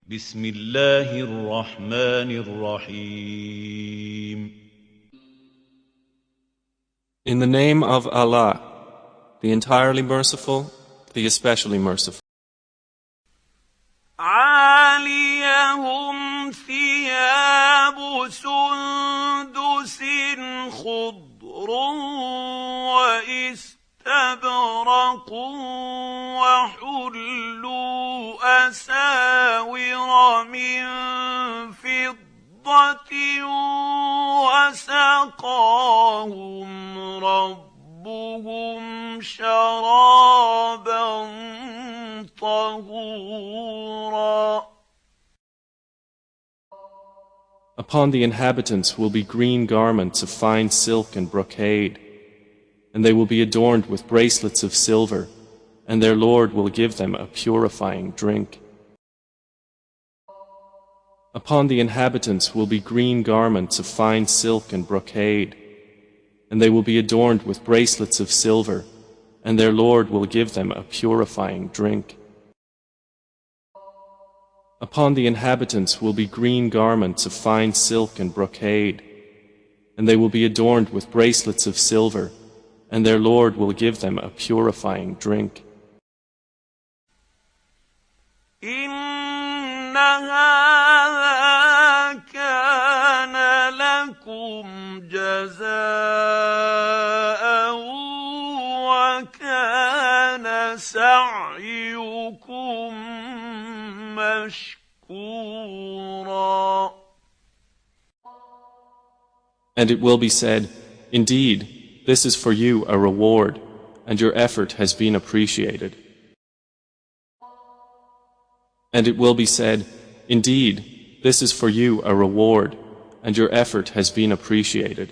بسم الله الرحمن الرحيم. In the name of Allah, the entirely merciful, the especially merciful. عاليهم ثياب سندس خضر واستبرق وحلوا أساور من فضة وسقاهم ربهم شرابا طهورا. Upon the inhabitants will be green garments of fine silk and brocade, and they will be adorned with bracelets of silver, and their Lord will give them a purifying drink. Upon the inhabitants will be green garments of fine silk and brocade, and they will be adorned with bracelets of silver, and their Lord will give them a purifying drink. Upon the inhabitants will be green garments of fine silk and brocade, and they will be adorned with bracelets of silver, and their Lord will give them a purifying drink. إن هذا كان لكم جزاء وكان سعيكم مشكورا. And it will be said, indeed, this is for you a reward, and your effort has been appreciated. And it will be said, indeed, this is for you a reward, and your effort has been appreciated.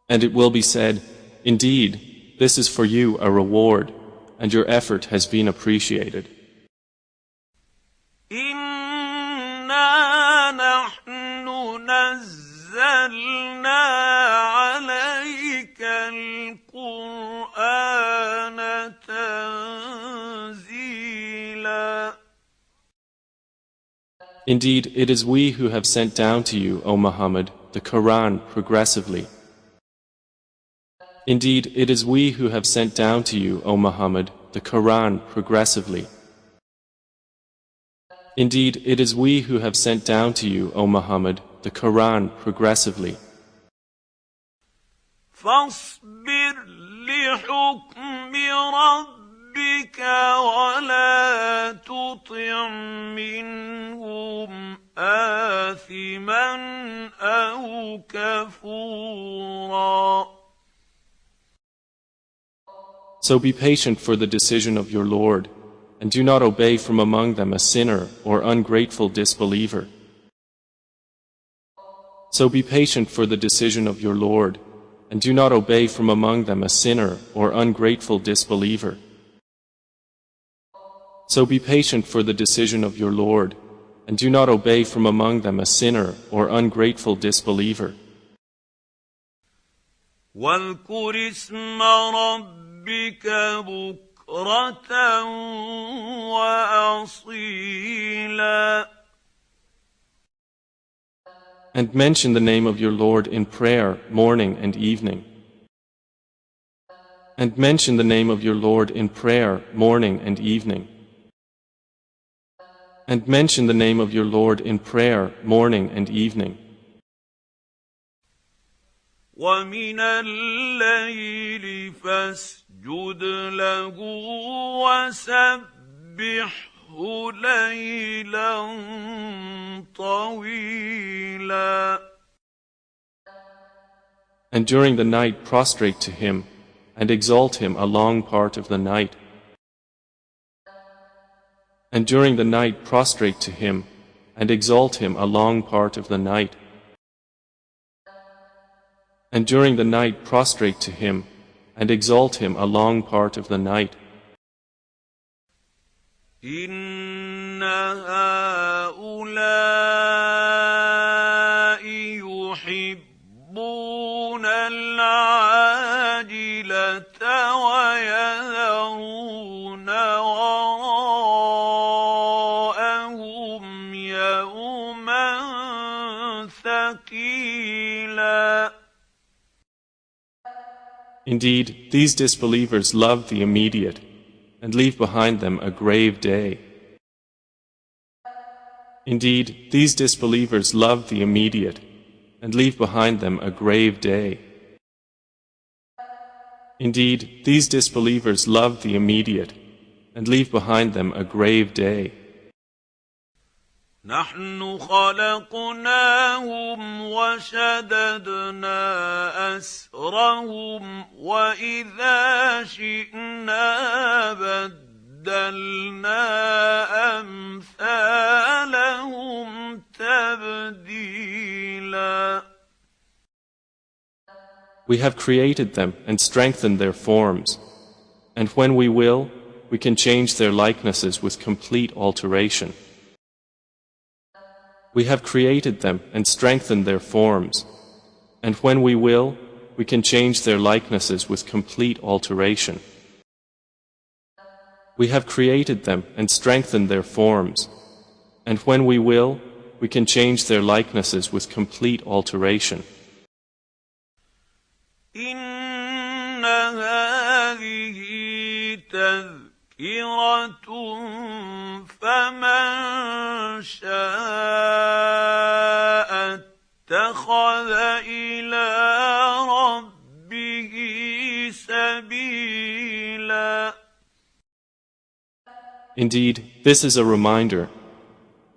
And it will be said, indeed, this is for you a reward, and your effort has been appreciated. إنا نحن نزلنا عليك القرآن تنزيلا. Indeed, it is we who have sent down to you, O Muhammad, the Quran progressively. Indeed, it is we who have sent down to you, O Muhammad, the Quran progressively. Indeed, it is we who have sent down to you, O Muhammad, the Quran progressively. فاصبر لحكم ربك ولا تطع منهم آثما أو كفورا. So be patient for the decision of your Lord, and do not obey from among them a sinner or ungrateful disbeliever. So be patient for the decision of your Lord, and do not obey from among them a sinner or ungrateful disbeliever. So be patient for the decision of your Lord, and do not obey from among them a sinner or ungrateful disbeliever. واذكر اسم ربك بكرة وأصيلا. And mention the name of your Lord in prayer, morning and evening. And mention the name of your Lord in prayer, morning and evening. And mention the name of your Lord in prayer, morning and evening. ومن الليل فاسجد له وسبحه ليلا طويلا. And during the night prostrate to him, and exalt him a long part of the night. And during the night prostrate to him, and exalt him a long part of the night. And during the night prostrate to him, and exalt him a long part of the night. إن هؤلاء يحبون العاجلة ويذرون وراءهم Indeed, these disbelievers love the immediate and leave behind them a grave day. Indeed, these disbelievers love the immediate and leave behind them a grave day. Indeed, these disbelievers love the immediate and leave behind them a grave day. نحن خلقناهم وشددنا أسرهم وإذا شئنا بدلنا أمثالهم تبديلا. We have created them and strengthened their forms, and when we will, we can change their likenesses with complete alteration. We have created them and strengthened their forms, and when we will, we can change their likenesses with complete alteration. We have created them and strengthened their forms, and when we will, we can change their likenesses with complete alteration. إن هذه تذكرة فمن شاء اتخذ إلى ربه سبيلا. Indeed, this is a reminder,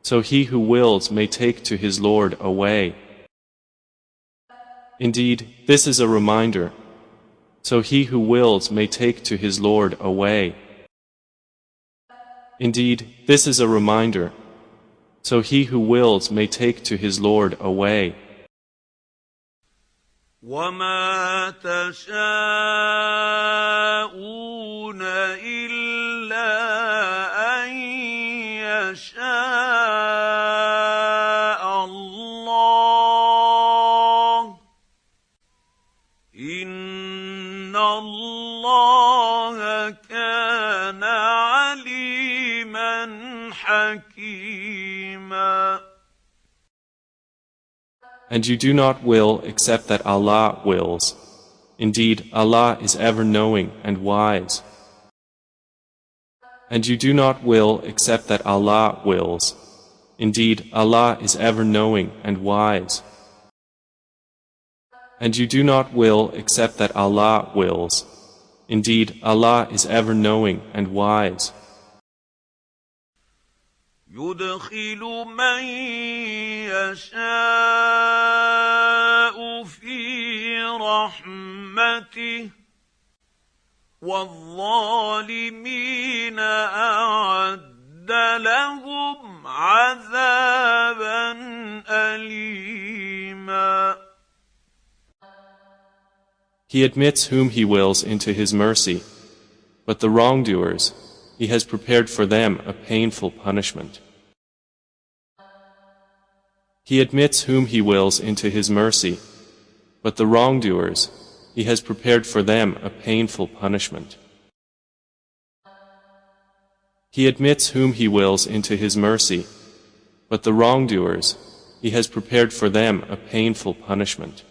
so he who wills may take to his Lord a way. Indeed, this is a reminder, so he who wills may take to his Lord a way. Indeed, this is a reminder, so he who wills may take to his Lord a way. وما تشاءون إلا أن يشاء الله إن الله كان عليما حكيما. And you do not will except that Allah wills. Indeed, Allah is ever knowing and wise. And you do not will except that Allah wills. Indeed, Allah is ever knowing and wise. And you do not will except that Allah wills. Indeed, Allah is ever knowing and wise. يدخل من يشاء في رحمته والظالمين أعد لهم عذابا أليما. He admits whom He wills into His mercy, but the wrongdoers, He has prepared for them a painful punishment. He admits whom He wills into His mercy, but the wrongdoers, He has prepared for them a painful punishment. He admits whom He wills into His mercy, but the wrongdoers, He has prepared for them a painful punishment.